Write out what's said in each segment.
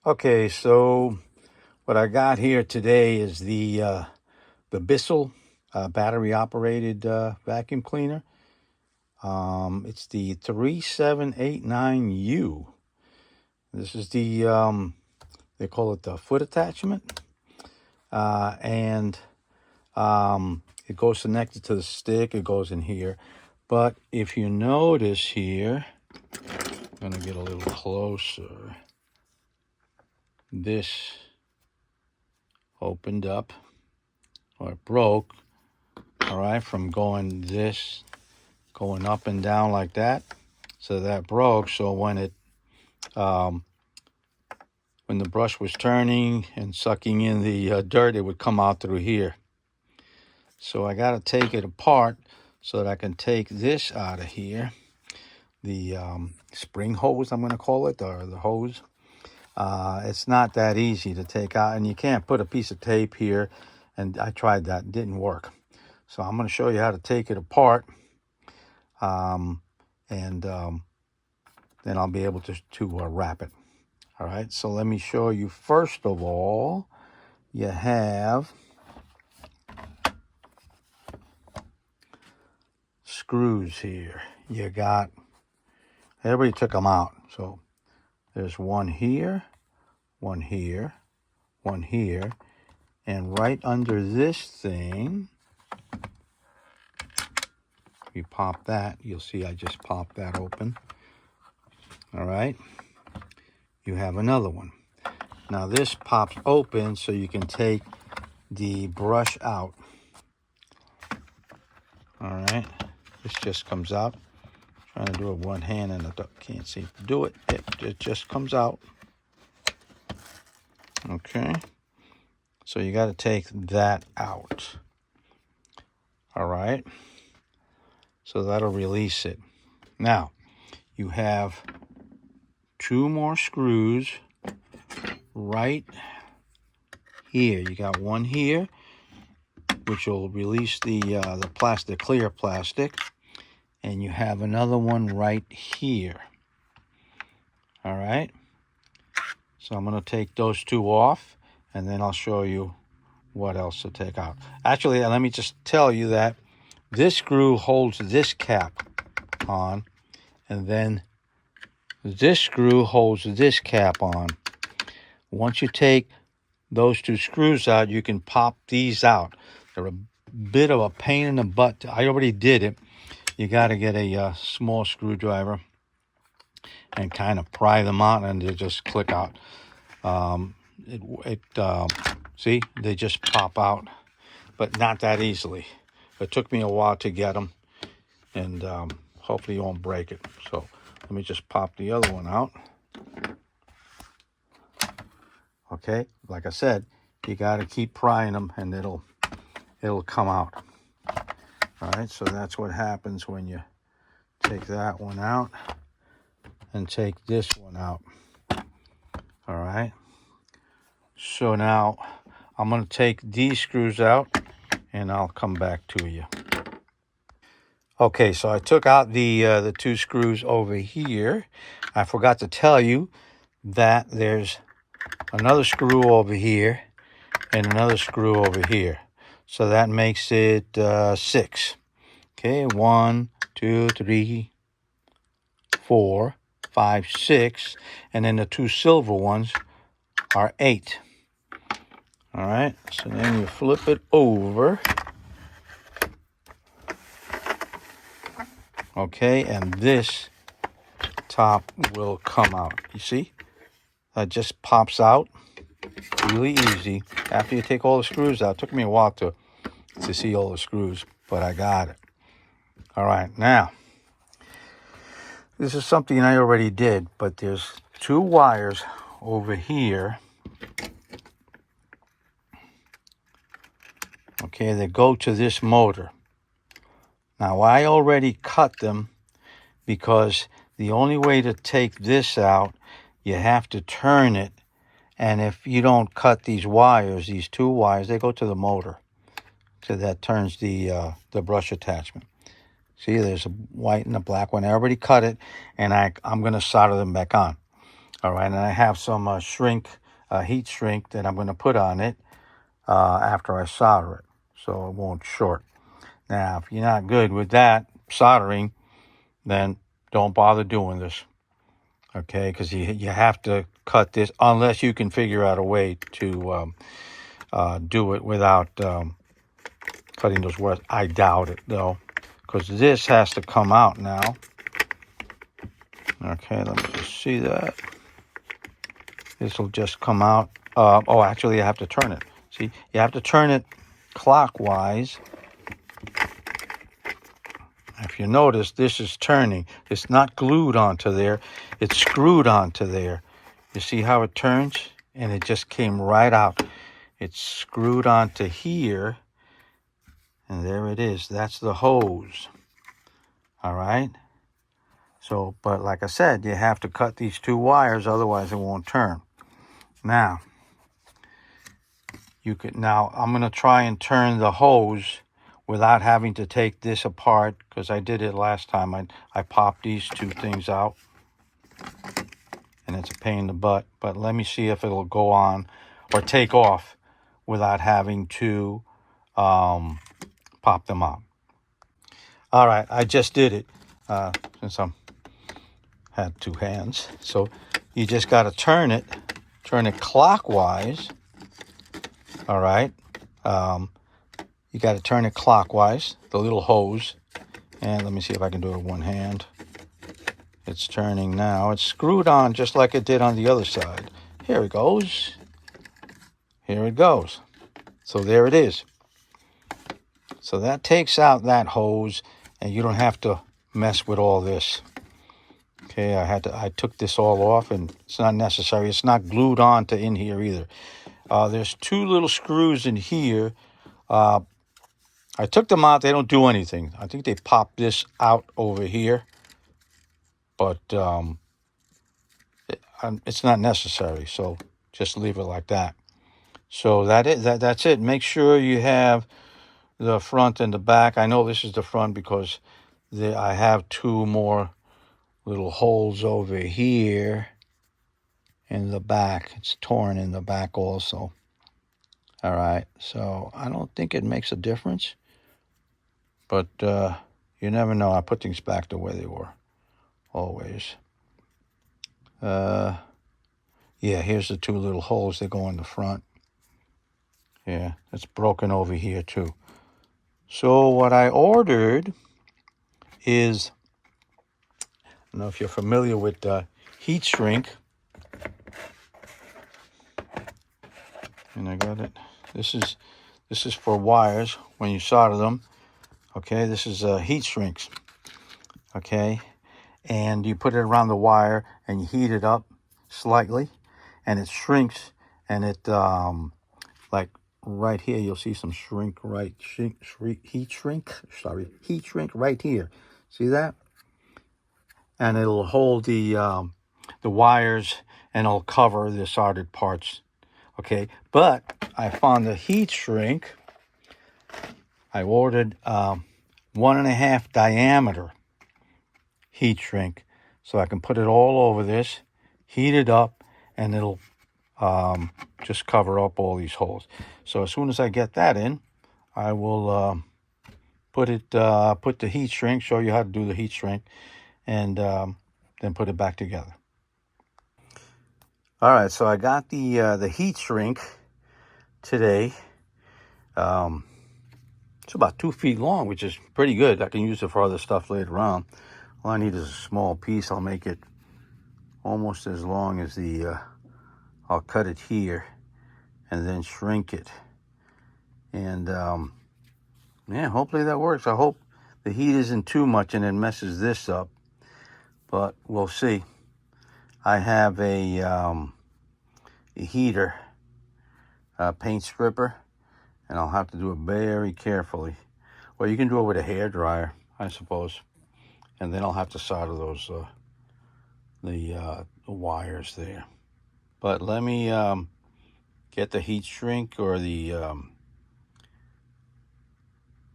Okay, so what I got here today is the Bissell battery operated vacuum cleaner. It's the 3789U. This is the they call it the foot attachment, and it goes connected to the stick. It goes in here, but if you notice here, I'm gonna get a little closer. This opened up, or it broke. All right, from going up and down like that. So that broke. So when the brush was turning and sucking in the dirt, it would come out through here. So I got to take it apart so that I can take this out of here. The spring hose, I'm going to call it, or the hose. It's not that easy to take out, and you can't put a piece of tape here. And I tried that, it didn't work. So I'm going to show you how to take it apart. And then I'll be able to wrap it. All right, so let me show you. First of all, you have screws here. You got, everybody took them out. So there's one here, one here, one here, and right under this thing, if you pop that, you'll see I just popped that open. All right, you have another one. Now this pops open so you can take the brush out. All right, this just comes out. Trying to do it with one hand and I can't seem to do it. It just comes out. Okay, so you got to take that out. All right, so that'll release it. Now you have two more screws right here. You got one here, which will release the plastic, clear plastic, and you have another one right here. All right, so I'm going to take those two off, and then I'll show you what else to take out. Actually, let me just tell you that this screw holds this cap on, and then this screw holds this cap on. Once you take those two screws out, you can pop these out. They're a bit of a pain in the butt. I already did it. You got to get a small screwdriver and kind of pry them out, and they just click out. See, they just pop out, but not that easily. It took me a while to get them, and hopefully you won't break it. So let me just pop the other one out. Okay, like I said, you got to keep prying them, and it'll come out. All right, so that's what happens when you take that one out and take this one out. All right, so now I'm going to take these screws out, and I'll come back to you. Okay, so I took out the two screws over here. I forgot to tell you that there's another screw over here and another screw over here. So that makes it 6. Okay, 1, 2, 3, 4, 5, 6. And then the two silver ones are 8. All right, so then you flip it over. Okay, and this top will come out. You see? That just pops out really easy. After you take all the screws out, it took me a while to see all the screws, but I got it. All right, now, this is something I already did, but there's two wires over here. Okay, they go to this motor. Now, I already cut them because the only way to take this out, you have to turn it. And if you don't cut these wires, these two wires, they go to the motor. So that turns the brush attachment. See, there's a white and a black one. I already cut it, and I'm going to solder them back on. All right, and I have some heat shrink that I'm going to put on it after I solder it, so it won't short. Now, if you're not good with that soldering, then don't bother doing this, okay? Because you have to cut this unless you can figure out a way to do it without cutting those wires. I doubt it, though, because this has to come out now. Okay, let me just see that. This will just come out. Oh, actually, you have to turn it. See, you have to turn it clockwise. If you notice, this is turning. It's not glued onto there. It's screwed onto there. You see how it turns? And it just came right out. It's screwed onto here. And there it is. That's the hose. All right? So, but like I said, you have to cut these two wires, otherwise it won't turn. Now, I'm going to try and turn the hose without having to take this apart, because I did it last time. I popped these two things out, and it's a pain in the butt. But let me see if it'll go on or take off without having to pop them out. All right, I just did it since I had two hands. So you just got to turn it clockwise. All right. You got to turn it clockwise, the little hose. And let me see if I can do it with one hand. It's turning now. It's screwed on just like it did on the other side. Here it goes. Here it goes. So there it is. So that takes out that hose, and you don't have to mess with all this. Okay, I took this all off, and it's not necessary. It's not glued on to in here either. There's two little screws in here. I took them out. They don't do anything. I think they popped this out over here, but it's not necessary. So just leave it like that. So that's it. Make sure you have the front and the back. I know this is the front because I have two more little holes over here in the back. It's torn in the back also. All right. So I don't think it makes a difference, but you never know. I put things back the way they were, always. Yeah, here's the two little holes that go in the front. Yeah, it's broken over here too. So what I ordered is, I don't know if you're familiar with heat shrink. And I got it. This is for wires when you solder them. Okay, this is heat shrinks. Okay, and you put it around the wire and you heat it up slightly, and it shrinks, and it like right here you'll see some heat shrink right here. See that? And it'll hold the wires, and it'll cover the soldered parts. Okay, but I found the heat shrink. I ordered 1.5 diameter heat shrink, so I can put it all over this, heat it up, and it'll just cover up all these holes. So as soon as I get that in, I will put the heat shrink, show you how to do the heat shrink, and then put it back together. All right, so I got the heat shrink today. It's about 2 feet long, which is pretty good. I can use it for other stuff later on. All I need is a small piece. I'll make it almost as long as I'll cut it here and then shrink it. And yeah, hopefully that works. I hope the heat isn't too much and it messes this up, but we'll see. I have a heater, paint stripper, and I'll have to do it very carefully. Well, you can do it with a hairdryer, I suppose. And then I'll have to solder those the wires there. But let me get the heat shrink or the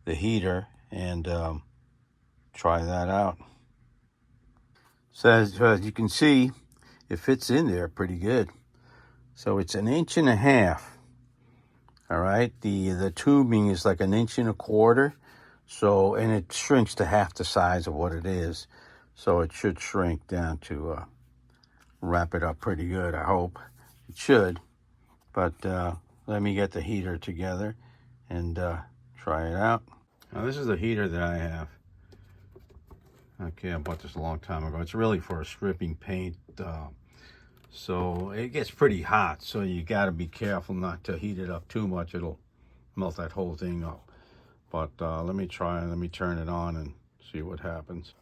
heater and try that out. So as you can see, it fits in there pretty good. So it's 1.5 inches. All right, the tubing is like 1.25 inches. So, and it shrinks to half the size of what it is. So it should shrink down to wrap it up pretty good, I hope. It should. But let me get the heater together and try it out. Now this is the heater that I have. Okay, I bought this a long time ago. It's really for stripping paint. So it gets pretty hot, so you got to be careful not to heat it up too much. It'll melt that whole thing up. But let me turn it on and see what happens.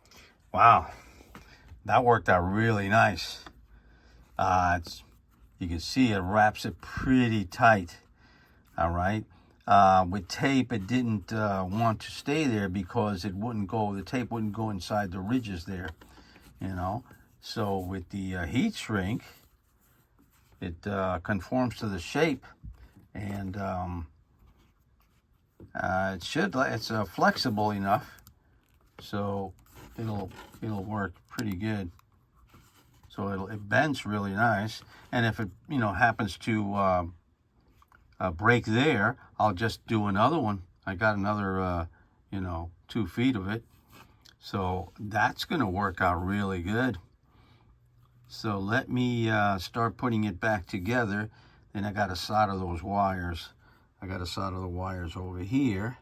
Wow, that worked out really nice. You can see it wraps it pretty tight. All right. With tape, it didn't want to stay there because it wouldn't go. The tape wouldn't go inside the ridges there, you know. So with the heat shrink, it conforms to the shape, and it's flexible enough, so it'll work pretty good. So it bends really nice, and if it happens to break there, I'll just do another one. I got another 2 feet of it, so that's gonna work out really good. So let me start putting it back together. Then I got to solder those wires. I got to solder the wires over here,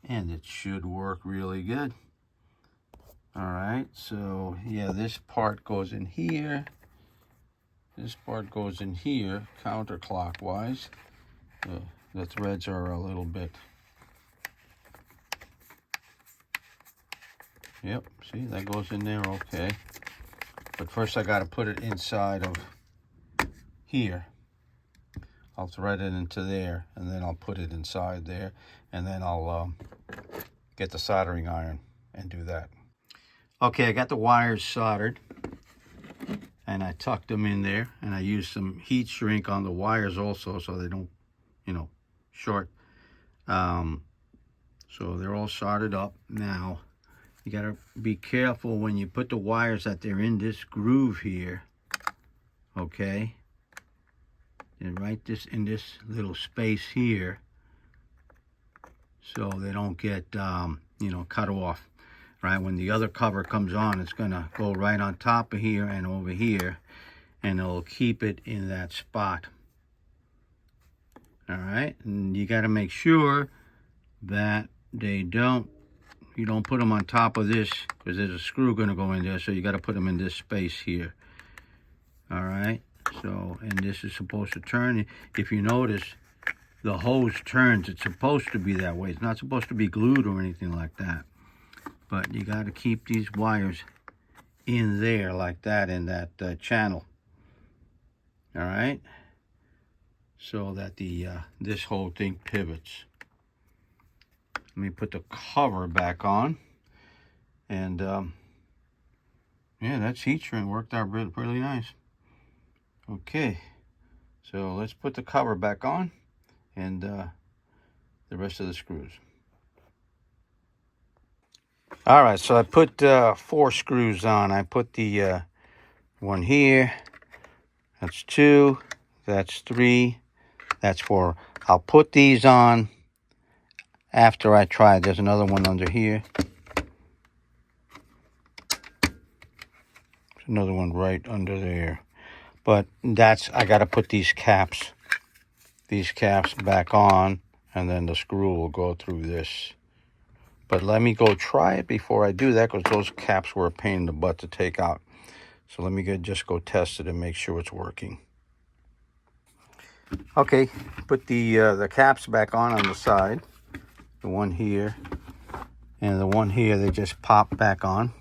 and it should work really good. All right, so yeah, this part goes in here. This part goes in here counterclockwise. The threads are a little bit. Yep, see, that goes in there okay. But first I got to put it inside of here. I'll thread it into there, and then I'll put it inside there, and then I'll get the soldering iron and do that. Okay, I got the wires soldered, and I tucked them in there, and I used some heat shrink on the wires also so they don't, short. So they're all soldered up. Now, you got to be careful when you put the wires that they're in this groove here, okay? And right in this little space here, so they don't get, cut off, right? When the other cover comes on, it's gonna go right on top of here and over here, and it'll keep it in that spot. All right, and you got to make sure that you don't put them on top of this, because there's a screw going to go in there, so you got to put them in this space here. All right, so, and this is supposed to turn. If you notice, the hose turns. It's supposed to be that way. It's not supposed to be glued or anything like that. But you got to keep these wires in there like that, in that channel. All right, so that this whole thing pivots. Let me put the cover back on, and yeah, that heat shrink worked out really nice. Okay, so let's put the cover back on, and the rest of the screws. All right, so I put 4 screws on. I put the one here, that's 2, that's 3, that's 4. I'll put these on after I try. There's another one under here. There's another one right under there. But I got to put these caps back on, and then the screw will go through this. But let me go try it before I do that, because those caps were a pain in the butt to take out. So let me just go test it and make sure it's working. Okay, put the caps back on the side. The one here and the one here, they just pop back on.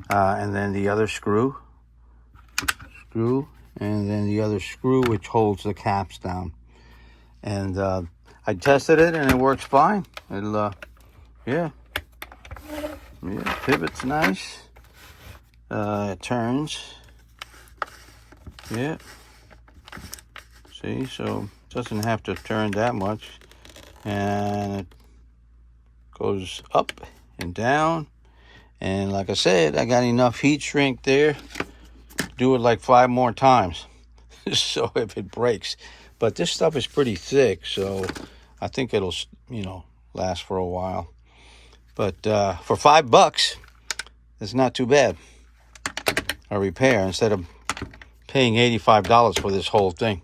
And then the other screw, and then the other screw which holds the caps down. And I tested it, and it works fine. Yeah, pivots nice. It turns. Yeah. See, so it doesn't have to turn that much. And it goes up and down. And like I said, I got enough heat shrink there do it like 5 more times. So if it breaks. But this stuff is pretty thick, so I think it'll, last for a while. But for $5, it's not too bad. A repair instead of paying $85 for this whole thing.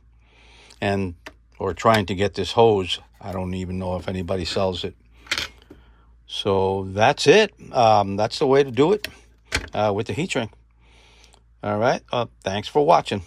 Or trying to get this hose. I don't even know if anybody sells it. So that's it. That's the way to do it with the heat shrink. All right. Thanks for watching.